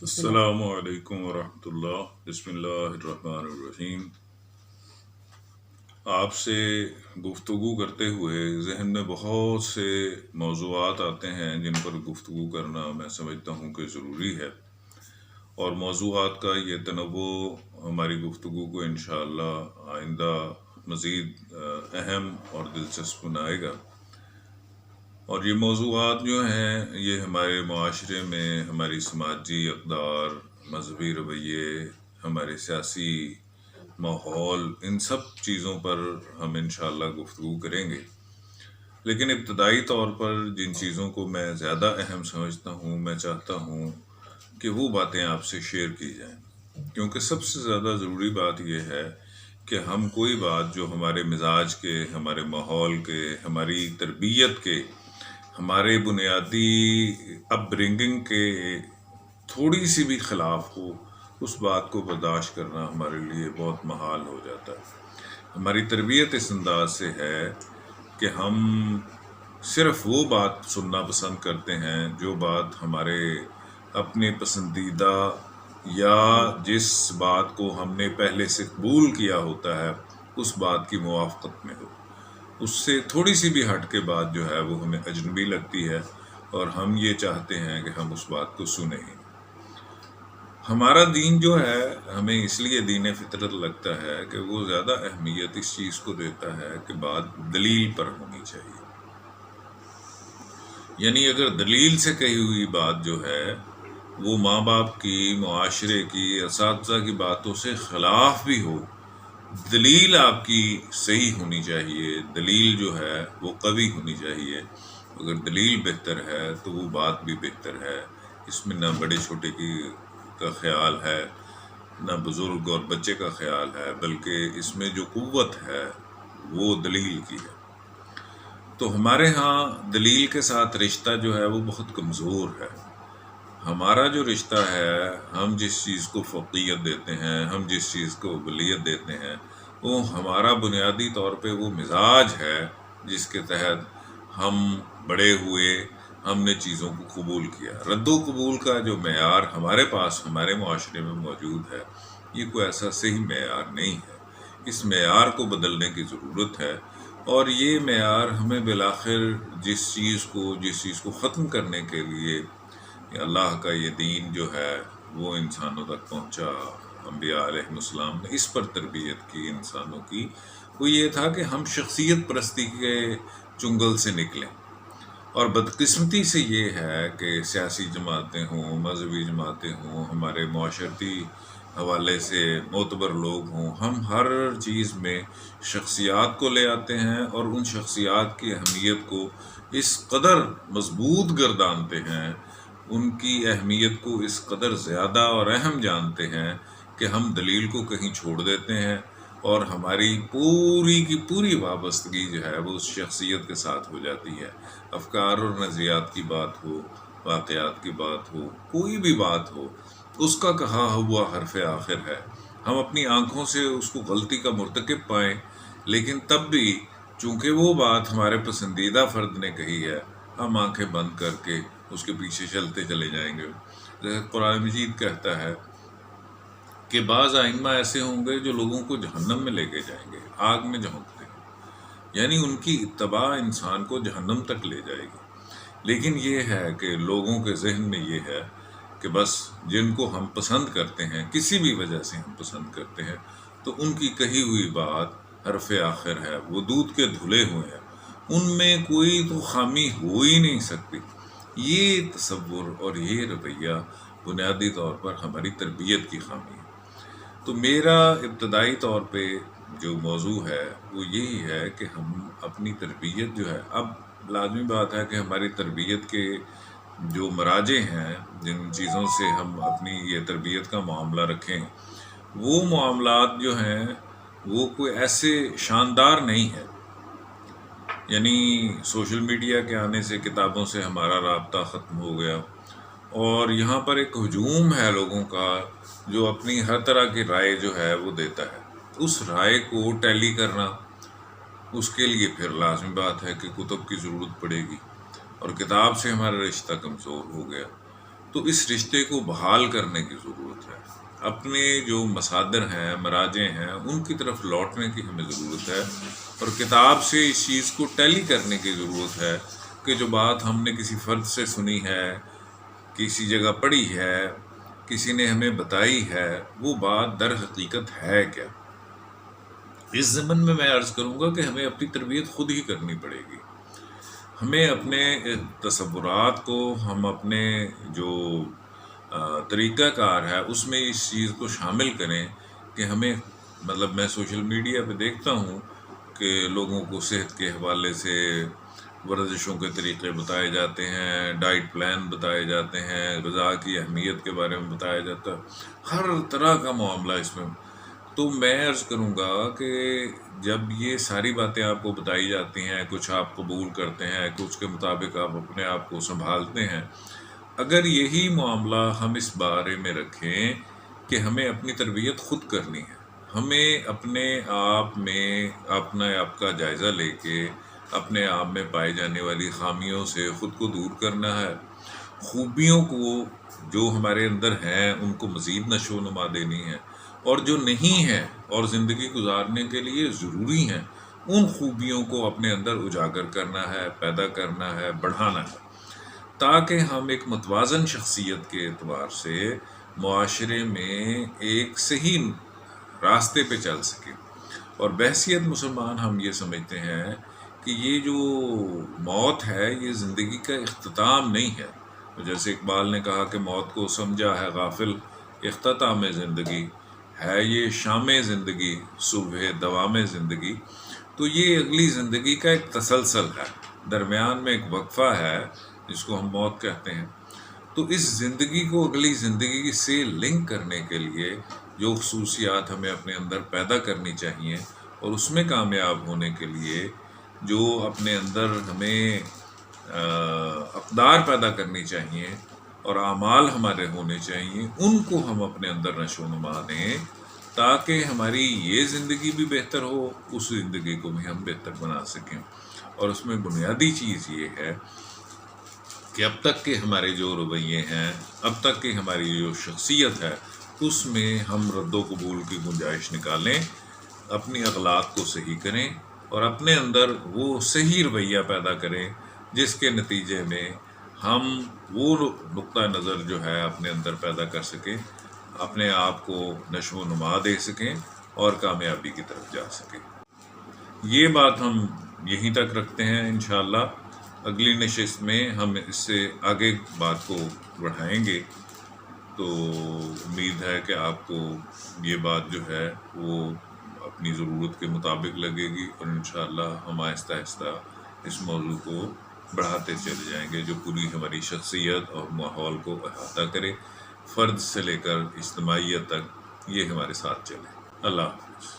السلام علیکم ورحمۃ اللہ، بسم اللہ الرحمن الرحیم۔ آپ سے گفتگو کرتے ہوئے ذہن میں بہت سے موضوعات آتے ہیں جن پر گفتگو کرنا میں سمجھتا ہوں کہ ضروری ہے، اور موضوعات کا یہ تنوع ہماری گفتگو کو انشاءاللہ آئندہ مزید اہم اور دلچسپ بنائے گا۔ اور یہ موضوعات جو ہیں یہ ہمارے معاشرے میں ہماری سماجی اقدار، مذہبی رویے، ہمارے سیاسی ماحول، ان سب چیزوں پر ہم انشاءاللہ گفتگو کریں گے۔ لیکن ابتدائی طور پر جن چیزوں کو میں زیادہ اہم سمجھتا ہوں، میں چاہتا ہوں کہ وہ باتیں آپ سے شیئر کی جائیں، کیونکہ سب سے زیادہ ضروری بات یہ ہے کہ ہم کوئی بات جو ہمارے مزاج کے، ہمارے ماحول کے، ہماری تربیت کے، ہمارے بنیادی اپ برنگنگ کے تھوڑی سی بھی خلاف ہو، اس بات کو برداشت کرنا ہمارے لیے بہت محال ہو جاتا ہے۔ ہماری تربیت اس انداز سے ہے کہ ہم صرف وہ بات سننا پسند کرتے ہیں جو بات ہمارے اپنے پسندیدہ یا جس بات کو ہم نے پہلے سے قبول کیا ہوتا ہے اس بات کی موافقت میں ہو۔ اس سے تھوڑی سی بھی ہٹ کے بات جو ہے وہ ہمیں اجنبی لگتی ہے، اور ہم یہ چاہتے ہیں کہ ہم اس بات کو سنیں ہی۔ ہمارا دین جو ہے ہمیں اس لیے دین فطرت لگتا ہے کہ وہ زیادہ اہمیت اس چیز کو دیتا ہے کہ بات دلیل پر ہونی چاہیے۔ یعنی اگر دلیل سے کہی ہوئی بات جو ہے وہ ماں باپ کی، معاشرے کی، اساتذہ کی باتوں سے خلاف بھی ہو، دلیل آپ کی صحیح ہونی چاہیے، دلیل جو ہے وہ قوی ہونی چاہیے۔ اگر دلیل بہتر ہے تو وہ بات بھی بہتر ہے۔ اس میں نہ بڑے چھوٹے کا خیال ہے، نہ بزرگ اور بچے کا خیال ہے، بلکہ اس میں جو قوت ہے وہ دلیل کی ہے۔ تو ہمارے ہاں دلیل کے ساتھ رشتہ جو ہے وہ بہت کمزور ہے۔ ہمارا جو رشتہ ہے، ہم جس چیز کو فوقیت دیتے ہیں، ہم جس چیز کو اولویت دیتے ہیں، وہ ہمارا بنیادی طور پہ وہ مزاج ہے جس کے تحت ہم بڑے ہوئے، ہم نے چیزوں کو قبول کیا۔ رد و قبول کا جو معیار ہمارے پاس، ہمارے معاشرے میں موجود ہے، یہ کوئی ایسا صحیح معیار نہیں ہے۔ اس معیار کو بدلنے کی ضرورت ہے، اور یہ معیار ہمیں بالآخر جس چیز کو ختم کرنے کے لیے اللہ کا یہ دین جو ہے وہ انسانوں تک پہنچا، انبیاء علیہ السلام نے اس پر تربیت کی انسانوں کی، وہ یہ تھا کہ ہم شخصیت پرستی کے چنگل سے نکلیں۔ اور بدقسمتی سے یہ ہے کہ سیاسی جماعتیں ہوں، مذہبی جماعتیں ہوں، ہمارے معاشرتی حوالے سے معتبر لوگ ہوں، ہم ہر چیز میں شخصیات کو لے آتے ہیں اور ان شخصیات کی اہمیت کو اس قدر مضبوط گردانتے ہیں، ان کی اہمیت کو اس قدر زیادہ اور اہم جانتے ہیں کہ ہم دلیل کو کہیں چھوڑ دیتے ہیں، اور ہماری پوری کی پوری وابستگی جو ہے وہ اس شخصیت کے ساتھ ہو جاتی ہے۔ افکار اور نظریات کی بات ہو، واقعات کی بات ہو، کوئی بھی بات ہو، اس کا کہا ہوا حرف آخر ہے۔ ہم اپنی آنکھوں سے اس کو غلطی کا مرتکب پائیں، لیکن تب بھی چونکہ وہ بات ہمارے پسندیدہ فرد نے کہی ہے، ہم آنکھیں بند کر کے اس کے پیچھے چلتے چلے جائیں گے۔ جیسے قرآن مجید کہتا ہے کہ بعض ائمہ ایسے ہوں گے جو لوگوں کو جہنم میں لے کے جائیں گے، آگ میں جھونکتے ہیں، یعنی ان کی اتباع انسان کو جہنم تک لے جائے گی۔ لیکن یہ ہے کہ لوگوں کے ذہن میں یہ ہے کہ بس جن کو ہم پسند کرتے ہیں، کسی بھی وجہ سے ہم پسند کرتے ہیں، تو ان کی کہی ہوئی بات حرف آخر ہے، وہ دودھ کے دھلے ہوئے ہیں، ان میں کوئی تو خامی ہو ہی نہیں سکتی۔ یہ تصور اور یہ رویہ بنیادی طور پر ہماری تربیت کی خامی ہے۔ تو میرا ابتدائی طور پہ جو موضوع ہے وہ یہی ہے کہ ہم اپنی تربیت جو ہے، اب لازمی بات ہے کہ ہماری تربیت کے جو مراجع ہیں، جن چیزوں سے ہم اپنی یہ تربیت کا معاملہ رکھیں، وہ معاملات جو ہیں وہ کوئی ایسے شاندار نہیں ہے۔ یعنی سوشل میڈیا کے آنے سے، کتابوں سے ہمارا رابطہ ختم ہو گیا، اور یہاں پر ایک ہجوم ہے لوگوں کا جو اپنی ہر طرح کی رائے جو ہے وہ دیتا ہے۔ اس رائے کو ٹیلی کرنا، اس کے لیے پھر لازمی بات ہے کہ کتب کی ضرورت پڑے گی، اور کتاب سے ہمارا رشتہ کمزور ہو گیا۔ تو اس رشتے کو بحال کرنے کی ضرورت ہے، اپنے جو مصادر ہیں، مراجع ہیں، ان کی طرف لوٹنے کی ہمیں ضرورت ہے، اور کتاب سے اس چیز کو ٹیلی کرنے کی ضرورت ہے کہ جو بات ہم نے کسی فرد سے سنی ہے، کسی جگہ پڑھی ہے، کسی نے ہمیں بتائی ہے، وہ بات در حقیقت ہے کیا۔ اس ضمن میں عرض کروں گا کہ ہمیں اپنی تربیت خود ہی کرنی پڑے گی، ہمیں اپنے تصورات کو، ہم اپنے جو طریقہ کار ہے اس میں اس چیز کو شامل کریں کہ ہمیں، مطلب میں سوشل میڈیا پہ دیکھتا ہوں کہ لوگوں کو صحت کے حوالے سے ورزشوں کے طریقے بتائے جاتے ہیں، ڈائٹ پلان بتائے جاتے ہیں، غذا کی اہمیت کے بارے میں بتایا جاتا ہے، ہر طرح کا معاملہ اس میں۔ تو میں عرض کروں گا کہ جب یہ ساری باتیں آپ کو بتائی جاتی ہیں، کچھ آپ قبول کرتے ہیں، کچھ کے مطابق آپ اپنے آپ کو سنبھالتے ہیں، اگر یہی معاملہ ہم اس بارے میں رکھیں کہ ہمیں اپنی تربیت خود کرنی ہے، ہمیں اپنے آپ میں اپنا آپ کا جائزہ لے کے اپنے آپ میں پائی جانے والی خامیوں سے خود کو دور کرنا ہے، خوبیوں کو جو ہمارے اندر ہیں ان کو مزید نشو و نما دینی ہے، اور جو نہیں ہیں اور زندگی گزارنے کے لیے ضروری ہیں ان خوبیوں کو اپنے اندر اجاگر کرنا ہے، پیدا کرنا ہے، بڑھانا ہے، تاکہ ہم ایک متوازن شخصیت کے اعتبار سے معاشرے میں ایک صحیح راستے پہ چل سکیں۔ اور بحیثیت مسلمان ہم یہ سمجھتے ہیں کہ یہ جو موت ہے یہ زندگی کا اختتام نہیں ہے، جیسے اقبال نے کہا کہ موت کو سمجھا ہے غافل اختتام زندگی، ہے یہ شام زندگی صبح دوام زندگی۔ تو یہ اگلی زندگی کا ایک تسلسل ہے، درمیان میں ایک وقفہ ہے جس کو ہم موت کہتے ہیں۔ تو اس زندگی کو اگلی زندگی سے لنک کرنے کے لیے جو خصوصیات ہمیں اپنے اندر پیدا کرنی چاہیے، اور اس میں کامیاب ہونے کے لیے جو اپنے اندر ہمیں اقدار پیدا کرنی چاہیے اور اعمال ہمارے ہونے چاہیے، ان کو ہم اپنے اندر نشو و نما دیں تاکہ ہماری یہ زندگی بھی بہتر ہو، اس زندگی کو بھی ہم بہتر بنا سکیں۔ اور اس میں بنیادی چیز یہ ہے کہ اب تک کے ہمارے جو رویے ہیں، اب تک کی ہماری جو شخصیت ہے، اس میں ہم رد و قبول کی گنجائش نکالیں، اپنی اخلاق کو صحیح کریں اور اپنے اندر وہ صحیح رویہ پیدا کریں جس کے نتیجے میں ہم وہ نقطہ نظر جو ہے اپنے اندر پیدا کر سکیں، اپنے آپ کو نشو و نما دے سکیں اور کامیابی کی طرف جا سکیں۔ یہ بات ہم یہیں تک رکھتے ہیں، انشاءاللہ اگلی نشست میں ہم اس سے آگے بات کو بڑھائیں گے۔ تو امید ہے کہ آپ کو یہ بات جو ہے وہ اپنی ضرورت کے مطابق لگے گی، اور انشاءاللہ ہم آہستہ آہستہ اس موضوع کو بڑھاتے چلے جائیں گے جو پوری ہماری شخصیت اور ماحول کو احاطہ کرے، فرد سے لے کر اجتماعیت تک یہ ہمارے ساتھ چلے۔ اللہ حافظ۔